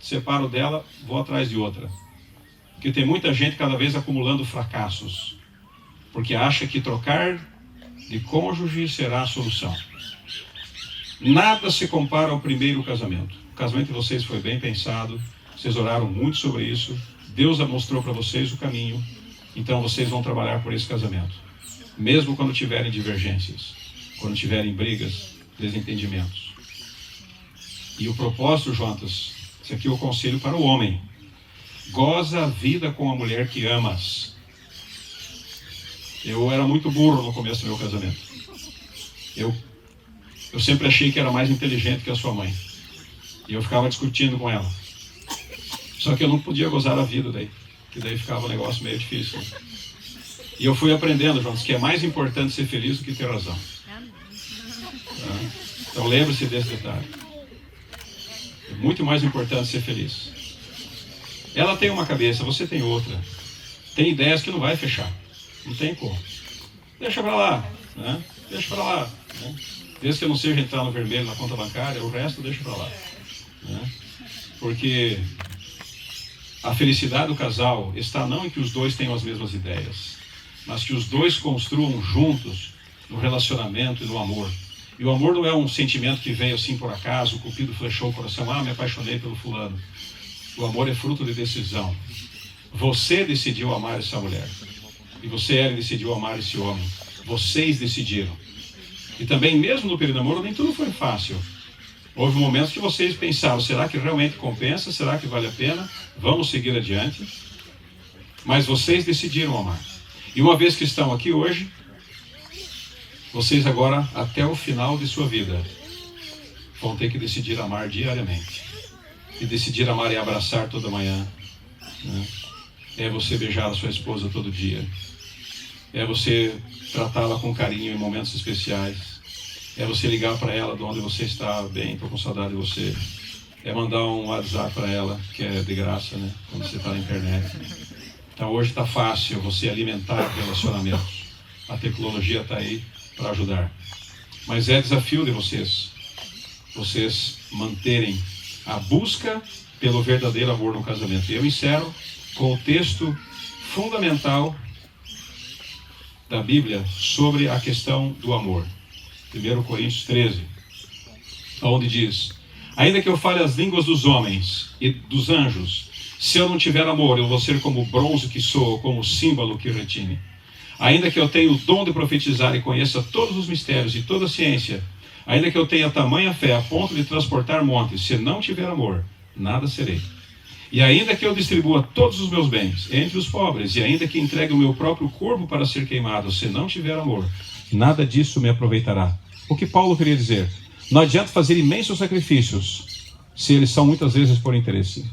separo dela, vou atrás de outra. Porque tem muita gente cada vez acumulando fracassos, porque acha que trocar de cônjuge será a solução. Nada se compara ao primeiro casamento. O casamento de vocês foi bem pensado, vocês oraram muito sobre isso, Deus mostrou para vocês o caminho, então vocês vão trabalhar por esse casamento. Mesmo quando tiverem divergências, quando tiverem brigas, desentendimentos. E o propósito, Jonas, esse aqui é o conselho para o homem. Goza a vida com a mulher que amas. Eu era muito burro no começo do meu casamento. Eu sempre achei que era mais inteligente que a sua mãe. E eu ficava discutindo com ela. Só que eu não podia gozar a vida daí. Que daí ficava um negócio meio difícil. Né? E eu fui aprendendo, Jonas, que é mais importante ser feliz do que ter razão. Tá? Então lembre-se desse detalhe. É muito mais importante ser feliz. Ela tem uma cabeça, você tem outra. Tem ideias que não vai fechar. Não tem como. deixa para lá, né? Deixa para lá, né? Desde que eu não seja entrar no vermelho na conta bancária, o resto deixa para lá, né? Porque a felicidade do casal está não em que os dois tenham as mesmas ideias, mas que os dois construam juntos no relacionamento e no amor. E o amor não é um sentimento que veio assim por acaso, o cupido flechou o coração, me apaixonei pelo fulano. O amor é fruto de decisão. Você decidiu amar essa mulher. E você, Ellen, decidiu amar esse homem. Vocês decidiram. E também, mesmo no período de namoro, nem tudo foi fácil. Houve momentos que vocês pensaram, será que realmente compensa? Será que vale a pena? Vamos seguir adiante. Mas vocês decidiram amar. E uma vez que estão aqui hoje, vocês agora, até o final de sua vida, vão ter que decidir amar diariamente. E decidir amar é abraçar toda manhã, né? É você beijar a sua esposa todo dia. É você tratá-la com carinho em momentos especiais. É você ligar para ela de onde você está, bem, estou com saudade de você. É mandar um WhatsApp para ela, que é de graça, né? Quando você está na internet. Então hoje está fácil você alimentar relacionamentos. A tecnologia está aí para ajudar. Mas é desafio de vocês manterem a busca pelo verdadeiro amor no casamento. E eu encerro com o texto fundamental da Bíblia sobre a questão do amor. 1 Coríntios 13, onde diz: ainda que eu fale as línguas dos homens e dos anjos, se eu não tiver amor, eu vou ser como o bronze que soa, como o símbolo que retine. Ainda que eu tenha o dom de profetizar e conheça todos os mistérios e toda a ciência, ainda que eu tenha tamanha fé a ponto de transportar montes, se não tiver amor, nada serei. E ainda que eu distribua todos os meus bens entre os pobres, e ainda que entregue o meu próprio corpo para ser queimado, se não tiver amor, nada disso me aproveitará. O que Paulo queria dizer? Não adianta fazer imensos sacrifícios, se eles são muitas vezes por interesse.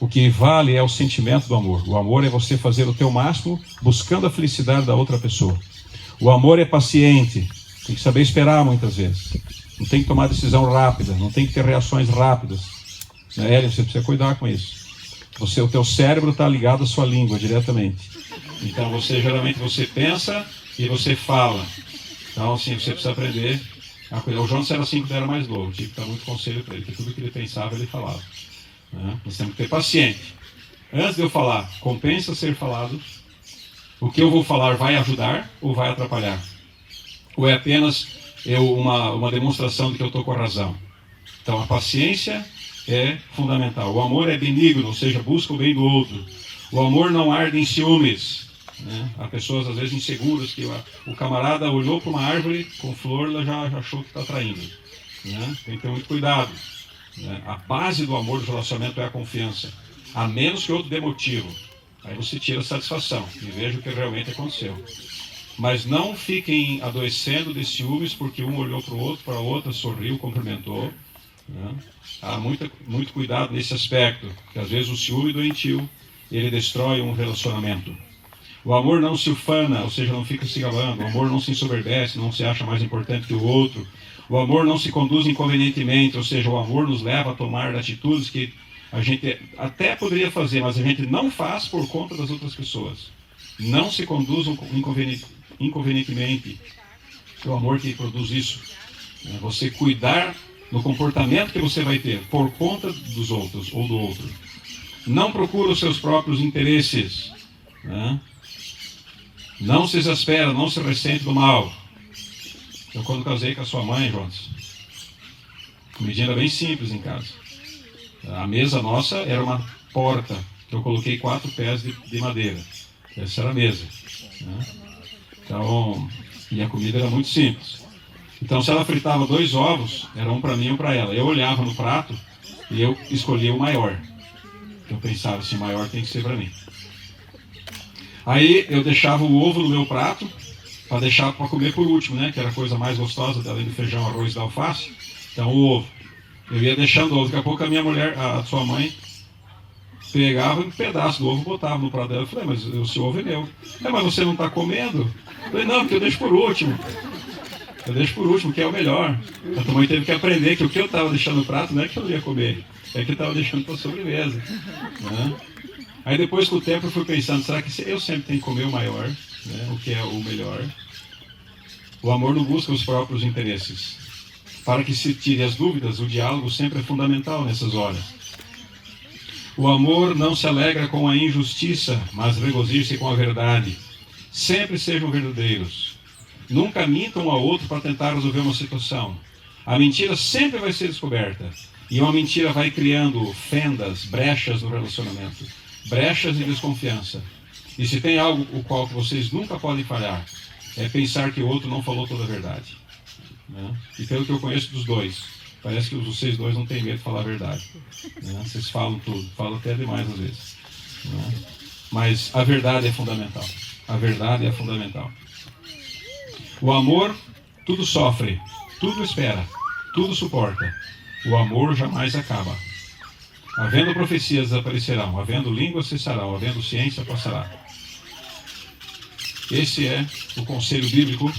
O que vale é o sentimento do amor. O amor é você fazer o teu máximo buscando a felicidade da outra pessoa. O amor é paciente, tem que saber esperar muitas vezes. Não tem que tomar decisão rápida, não tem que ter reações rápidas. Ellen, você precisa cuidar com isso. O teu cérebro está ligado à sua língua diretamente. Então geralmente você pensa e você fala. Então assim, você precisa aprender a cuidar. O Jonas era assim quando era mais novo, tinha que dar muito conselho para ele, porque tudo que ele pensava ele falava. Nós temos que ter paciência. Antes de eu falar, compensa ser falado. O que eu vou falar vai ajudar ou vai atrapalhar? Ou é apenas uma demonstração de que eu estou com a razão? Então a paciência é fundamental. O amor é benigno, ou seja, busca o bem do outro. O amor não arde em ciúmes, né? Há pessoas às vezes inseguras que o camarada olhou para uma árvore com flor, ela já achou que está traindo, né? Tem que ter muito cuidado, né? A base do amor do relacionamento é a confiança, a menos que outro dê motivo. Aí você tira a satisfação e veja o que realmente aconteceu. Mas não fiquem adoecendo de ciúmes porque um olhou para o outro, para a outra, sorriu, cumprimentou, né? Há muito cuidado nesse aspecto, porque às vezes o ciúme doentio, ele destrói um relacionamento. O amor não se ufana, ou seja, não fica se gabando. O amor não se ensoberbece, não se acha mais importante que o outro. O amor não se conduz inconvenientemente, ou seja, o amor nos leva a tomar atitudes que a gente até poderia fazer, mas a gente não faz por conta das outras pessoas. Não se conduz inconvenientemente. É o amor que produz isso. É você cuidar no comportamento que você vai ter por conta dos outros ou do outro. Não procura os seus próprios interesses, né? Não se exaspera, não se ressente do mal. Eu quando casei com a sua mãe, Jonas, comidinha era bem simples em casa. A mesa nossa era uma porta que eu coloquei 4 pés de madeira. Essa era a mesa, né? Então, e a comida era muito simples. Então, se ela fritava 2 ovos, era um para mim e um para ela. Eu olhava no prato e eu escolhia o maior. Eu pensava assim, o maior tem que ser para mim. Aí eu deixava o ovo no meu prato para deixar para comer por último, né? Que era a coisa mais gostosa, além do feijão, arroz e da alface. Então, o ovo. Eu ia deixando o ovo. Daqui a pouco a minha mulher, a sua mãe, pegava um pedaço do ovo e botava no prato dela. Eu falei, mas o seu ovo é meu. Mas você não está comendo? Eu falei, não, porque eu deixo por último. Eu deixo por último, que é o melhor. A tua mãe teve que aprender que o que eu estava deixando no prato não é que eu ia comer, é que eu estava deixando para sobremesa, né? Aí depois com o tempo eu fui pensando, será que eu sempre tenho que comer o maior? né, o que é o melhor. O amor não busca os próprios interesses. Para que se tire as dúvidas, o diálogo sempre é fundamental nessas horas. O amor não se alegra com a injustiça, mas regozija-se com a verdade. Sempre sejam verdadeiros. Nunca mintam um ao outro para tentar resolver uma situação. A mentira sempre vai ser descoberta. E uma mentira vai criando fendas, brechas no relacionamento. Brechas de desconfiança. E se tem algo o qual vocês nunca podem falhar, é pensar que o outro não falou toda a verdade. Né? E pelo que eu conheço dos dois, parece que vocês dois não têm medo de falar a verdade. Né? Vocês falam tudo, falam até demais às vezes. Né? Mas a verdade é fundamental. A verdade é fundamental. O amor tudo sofre, tudo espera, tudo suporta. O amor jamais acaba. Havendo profecias desaparecerão, havendo línguas cessarão, havendo ciência passará. Esse é o conselho bíblico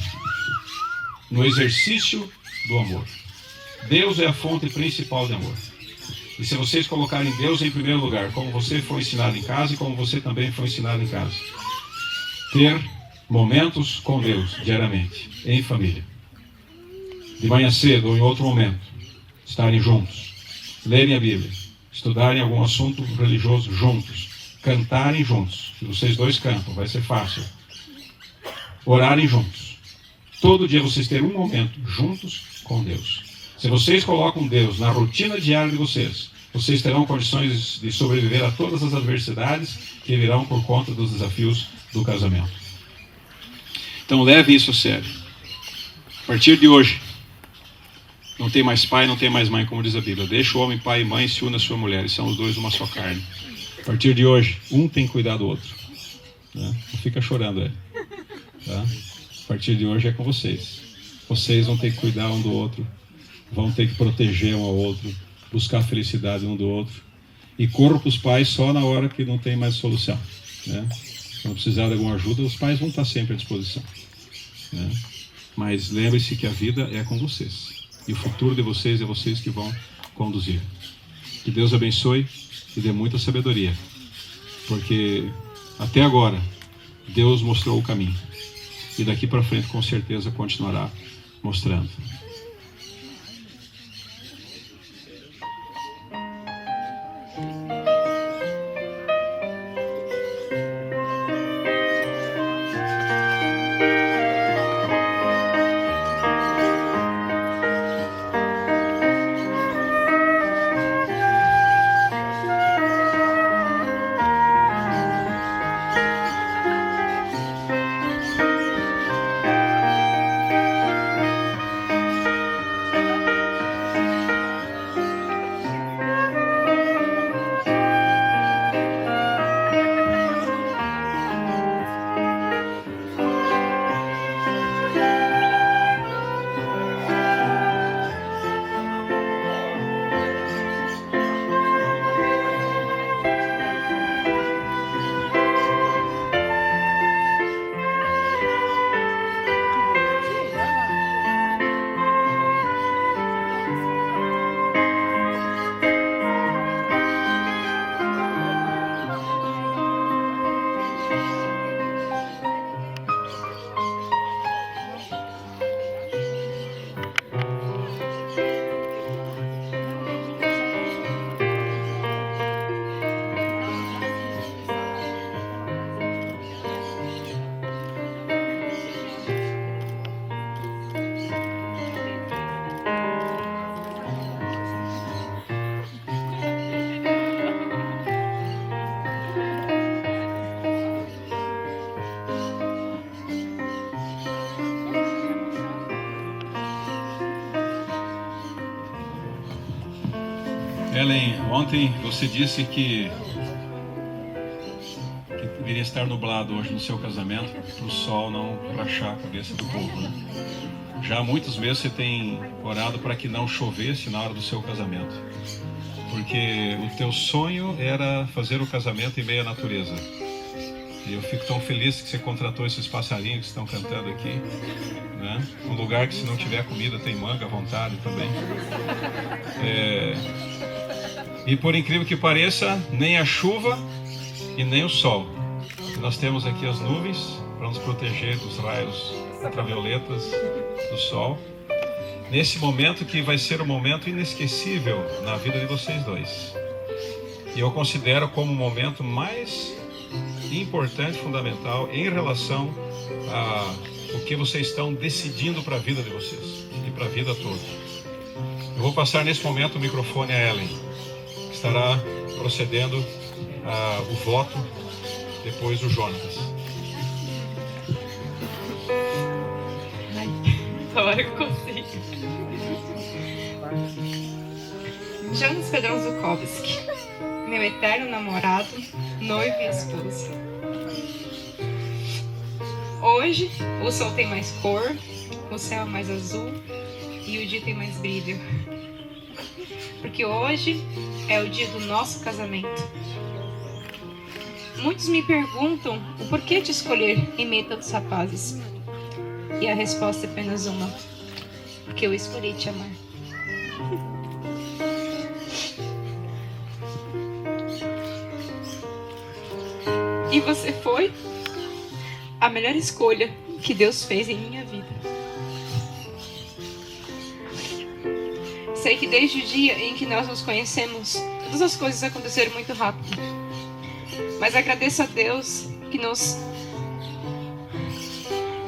no exercício do amor. Deus é a fonte principal de amor. E se vocês colocarem Deus em primeiro lugar, como você foi ensinado em casa e como você também foi ensinado em casa, ter momentos com Deus diariamente, em família. De manhã cedo ou em outro momento, estarem juntos, lerem a Bíblia, estudarem algum assunto religioso juntos, cantarem juntos. Se vocês dois cantam, vai ser fácil. Orarem juntos. Todo dia vocês terem um momento juntos com Deus. Se vocês colocam Deus na rotina diária de vocês, vocês terão condições de sobreviver a todas as adversidades que virão por conta dos desafios do casamento. Então leve isso a sério. A partir de hoje, não tem mais pai, não tem mais mãe, como diz a Bíblia. Deixa o homem, pai e mãe, se une a sua mulher, e são os dois uma só carne. A partir de hoje, um tem que cuidar do outro. Né? Não fica chorando, ele. Tá? A partir de hoje é com vocês. Vocês vão ter que cuidar um do outro, vão ter que proteger um ao outro, buscar a felicidade um do outro. E corram para os pais só na hora que não tem mais solução. Né? Quando precisar de alguma ajuda, os pais vão estar sempre à disposição. Né? Mas lembre-se que a vida é com vocês. E o futuro de vocês é vocês que vão conduzir. Que Deus abençoe e dê muita sabedoria. Porque até agora, Deus mostrou o caminho. E daqui para frente, com certeza, continuará mostrando. Ellen, ontem você disse que deveria estar nublado hoje no seu casamento para o sol não rachar a cabeça do povo, né? Já há muitos meses você tem orado para que não chovesse na hora do seu casamento, porque o teu sonho era fazer o casamento em meio à natureza. E eu fico tão feliz que você contratou esses passarinhos que estão cantando aqui, né? Um lugar que se não tiver comida tem manga à vontade também. E por incrível que pareça, nem a chuva e nem o sol. Nós temos aqui as nuvens para nos proteger dos raios ultravioletas do sol. Nesse momento que vai ser um momento inesquecível na vida de vocês dois. E eu considero como o momento mais importante, fundamental, em relação a o que vocês estão decidindo para a vida de vocês e para a vida toda. Eu vou passar nesse momento o microfone a Ellen, que estará procedendo o voto, depois o Jonatas. Agora eu consigo. Jonas Pedrão Zukovski, meu eterno namorado, noivo e esposo. Hoje o sol tem mais cor, o céu é mais azul e o dia tem mais brilho. Porque hoje é o dia do nosso casamento. Muitos me perguntam o porquê te escolher em meio a tantos rapazes. E a resposta é apenas uma: porque eu escolhi te amar. E você foi a melhor escolha que Deus fez em minha vida. Sei que desde o dia em que nós nos conhecemos, todas as coisas aconteceram muito rápido. Mas agradeço a Deus que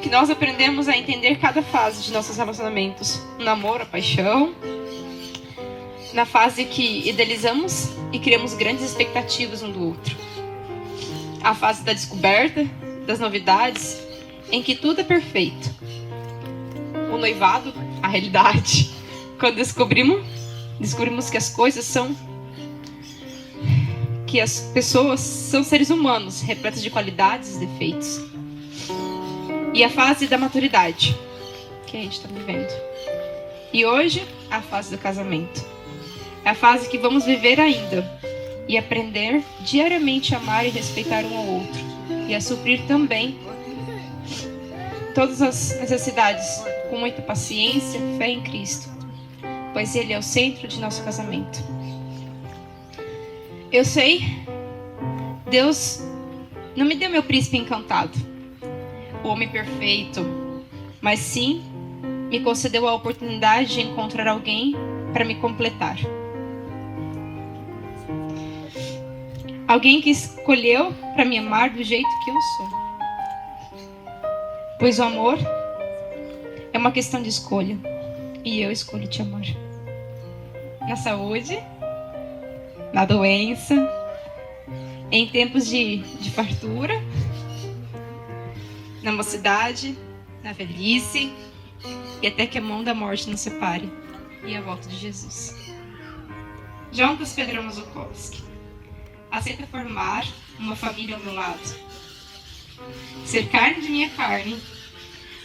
nós aprendemos a entender cada fase de nossos relacionamentos. O namoro, a paixão. Na fase que idealizamos e criamos grandes expectativas um do outro. A fase da descoberta, das novidades, em que tudo é perfeito. O noivado, a realidade. Quando descobrimos que as coisas são... que as pessoas são seres humanos, repletos de qualidades e defeitos. E a fase da maturidade, que a gente está vivendo. E hoje, a fase do casamento. É a fase que vamos viver ainda. E aprender diariamente a amar e respeitar um ao outro. E a suprir também todas as necessidades com muita paciência, fé em Cristo. Pois Ele é o centro de nosso casamento. Eu sei, Deus não me deu meu príncipe encantado, o homem perfeito, mas sim me concedeu a oportunidade de encontrar alguém para me completar. Alguém que escolheu para me amar do jeito que eu sou. Pois o amor é uma questão de escolha. E eu escolho te amar. Na saúde, na doença, em tempos de fartura, na mocidade, na velhice, e até que a mão da morte nos separe. E a volta de Jesus. Jonas Pedrão Zukovski. Aceita formar uma família ao meu lado. Ser carne de minha carne,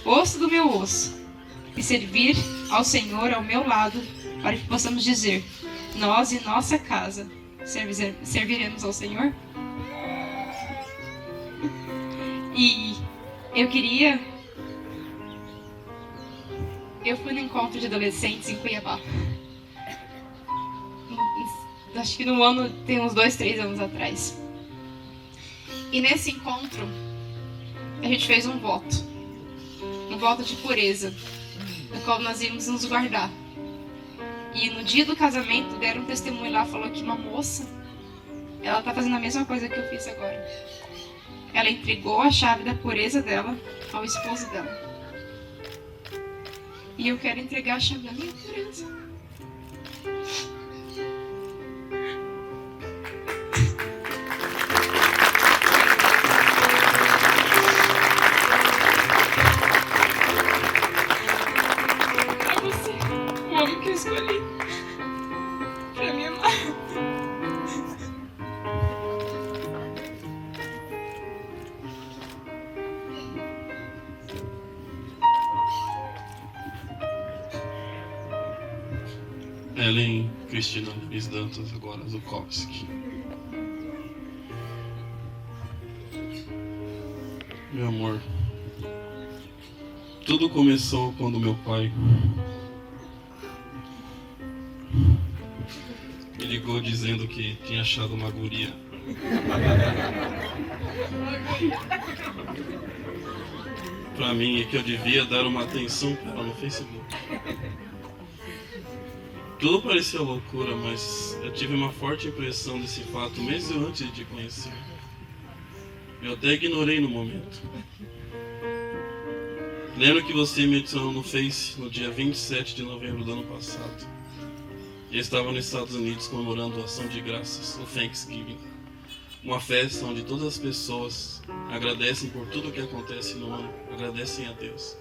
osso do meu osso. E servir ao Senhor ao meu lado, para que possamos dizer: nós e nossa casa serviremos ao Senhor. E eu fui no encontro de adolescentes em Cuiabá. Acho que no ano, tem uns 2, 3 anos atrás. E nesse encontro, a gente fez um voto. Um voto de pureza, no qual nós íamos nos guardar. E no dia do casamento, deram um testemunho lá, falou que uma moça, ela tá fazendo a mesma coisa que eu fiz agora. Ela entregou a chave da pureza dela ao esposo dela. E eu quero entregar a chave da minha pureza. Que eu escolhi pra me amar. Ellen Cristina Luiz Dantas, agora Zukovski. Meu amor, tudo começou quando meu pai me ligou dizendo que tinha achado uma guria pra mim e que eu devia dar uma atenção para ela no Facebook. Tudo parecia loucura, mas eu tive uma forte impressão desse fato meses antes de te conhecer. Eu até ignorei no momento. Lembro que você me adicionou no Face no dia 27 de novembro do ano passado. Eu estava nos Estados Unidos comemorando a Ação de Graças, o Thanksgiving. Uma festa onde todas as pessoas agradecem por tudo o que acontece no ano, agradecem a Deus.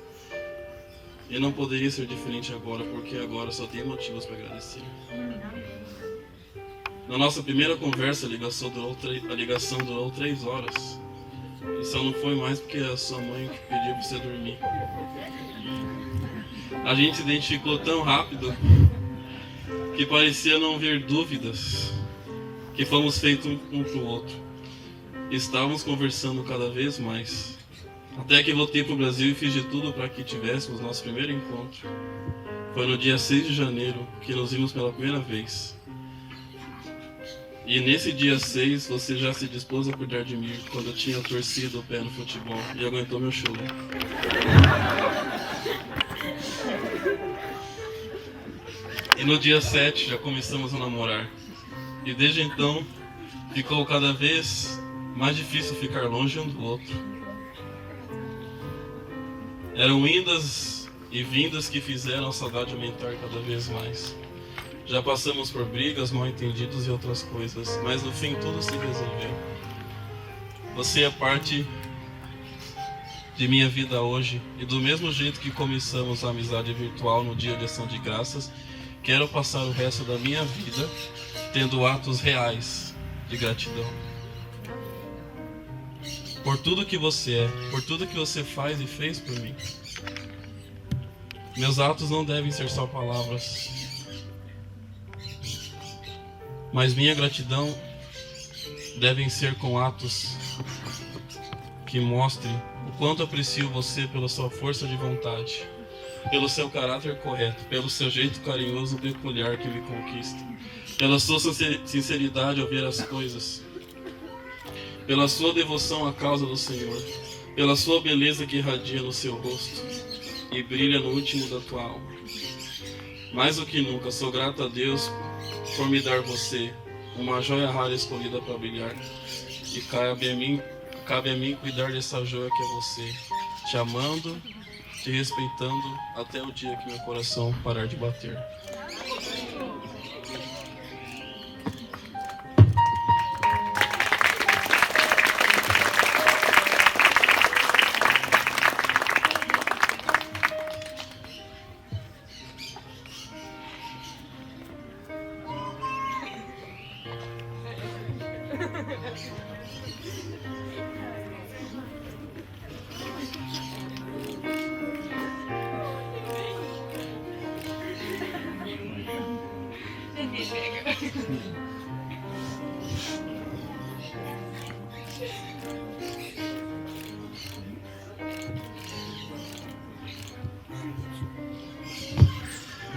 E não poderia ser diferente agora, porque agora só tem motivos para agradecer. Na nossa primeira conversa, a ligação durou 3 horas. E só não foi mais porque a sua mãe pediu para você dormir. A gente se identificou tão rápido que parecia não haver dúvidas que fomos feitos um para o outro. Estávamos conversando cada vez mais. Até que voltei para o Brasil e fiz de tudo para que tivéssemos nosso primeiro encontro. Foi no dia 6 de janeiro que nos vimos pela primeira vez. E nesse dia 6 você já se dispôs a cuidar de mim quando eu tinha torcido o pé no futebol e aguentou meu choro. E no dia 7 já começamos a namorar. E desde então ficou cada vez mais difícil ficar longe um do outro. Eram indas e vindas que fizeram a saudade aumentar cada vez mais. Já passamos por brigas, mal-entendidos e outras coisas, mas no fim tudo se resolveu. Você é parte de minha vida hoje, e do mesmo jeito que começamos a amizade virtual no dia de Ação de Graças, quero passar o resto da minha vida tendo atos reais de gratidão. Por tudo que você é, por tudo que você faz e fez por mim. Meus atos não devem ser só palavras, mas minha gratidão devem ser com atos que mostrem o quanto aprecio você pela sua força de vontade, pelo seu caráter correto, pelo seu jeito carinhoso e peculiar que me conquista, pela sua sinceridade ao ver as coisas, pela sua devoção à causa do Senhor, pela sua beleza que irradia no seu rosto e brilha no íntimo da tua alma. Mais do que nunca, sou grato a Deus por me dar você, uma joia rara escolhida para brilhar. E cabe a mim cuidar dessa joia que é você, te amando, te respeitando, até o dia que meu coração parar de bater.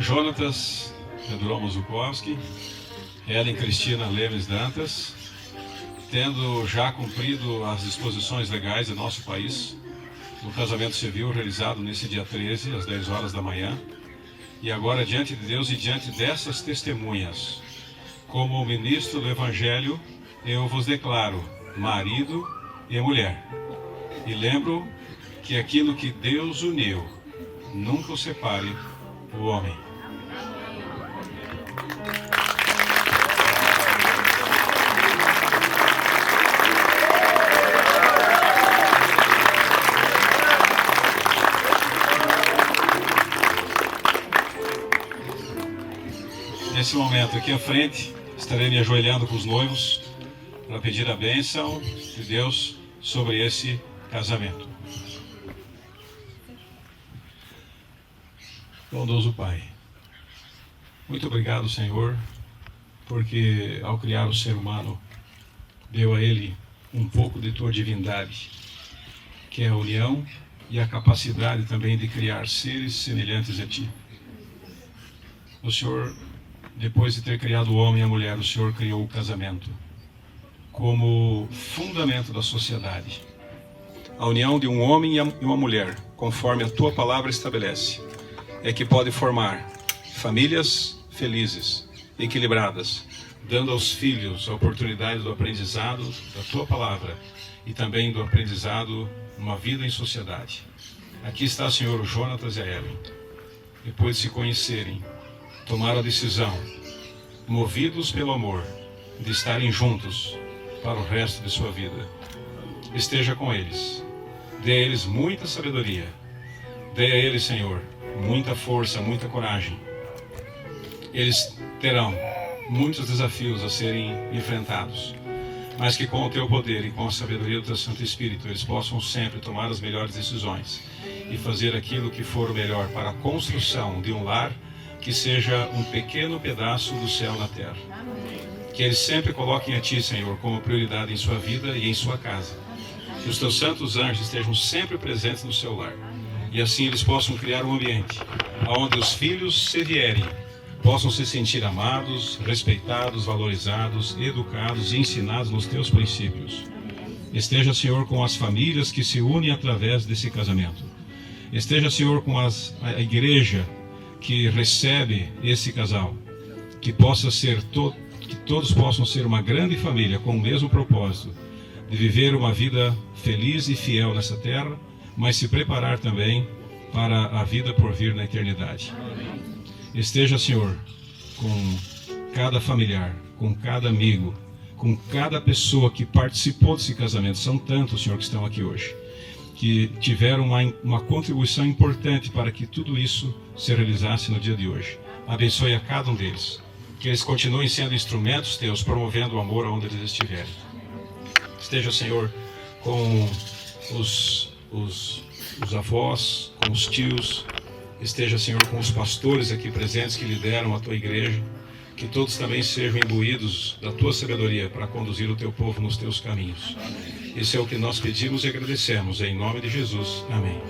Jonatas Pedro Zukowski, Helen Cristina Lemes Dantas, tendo já cumprido as disposições legais do nosso país, no casamento civil realizado nesse dia 13, às 10 horas da manhã, e agora diante de Deus e diante dessas testemunhas, como ministro do Evangelho, eu vos declaro marido e mulher. E lembro que aquilo que Deus uniu, nunca o separe o homem. Nesse momento aqui à frente, estarei me ajoelhando com os noivos para pedir a bênção de Deus sobre esse casamento. Bondoso Pai, muito obrigado, Senhor, porque ao criar o ser humano, deu a ele um pouco de tua divindade, que é a união e a capacidade também de criar seres semelhantes a ti. O Senhor, depois de ter criado o homem e a mulher, o Senhor criou o casamento como fundamento da sociedade. A união de um homem e uma mulher, conforme a tua palavra estabelece, é que pode formar famílias felizes, equilibradas, dando aos filhos a oportunidade do aprendizado da tua palavra e também do aprendizado numa vida em sociedade. Aqui está, Senhor, o Jonatas e a Ellen. Depois de se conhecerem, tomaram a decisão, movidos pelo amor, de estarem juntos para o resto de sua vida. Esteja com eles. Dê a eles muita sabedoria. Dê a eles, Senhor, muita força, muita coragem. Eles terão muitos desafios a serem enfrentados, mas que com o teu poder e com a sabedoria do teu Santo Espírito, eles possam sempre tomar as melhores decisões e fazer aquilo que for o melhor para a construção de um lar que seja um pequeno pedaço do céu na terra. Que eles sempre coloquem a Ti, Senhor, como prioridade em sua vida e em sua casa. Que os Teus santos anjos estejam sempre presentes no seu lar. E assim eles possam criar um ambiente onde os filhos, se vierem, possam se sentir amados, respeitados, valorizados, educados e ensinados nos Teus princípios. Esteja, Senhor, com as famílias que se unem através desse casamento. Esteja, Senhor, com a igreja que recebe esse casal. Que todos possam ser uma grande família com o mesmo propósito de viver uma vida feliz e fiel nessa terra, mas se preparar também para a vida por vir na eternidade. Esteja, Senhor, com cada familiar, com cada amigo, com cada pessoa que participou desse casamento. São tantos, Senhor, que estão aqui hoje, que tiveram uma contribuição importante para que tudo isso se realizasse no dia de hoje. Abençoe a cada um deles. Que eles continuem sendo instrumentos Teus, promovendo o amor onde eles estiverem. Esteja, Senhor, com os avós, com os tios. Esteja, Senhor, com os pastores aqui presentes que lideram a Tua igreja. Que todos também sejam imbuídos da Tua sabedoria para conduzir o Teu povo nos Teus caminhos. Isso é o que nós pedimos e agradecemos, em nome de Jesus. Amém.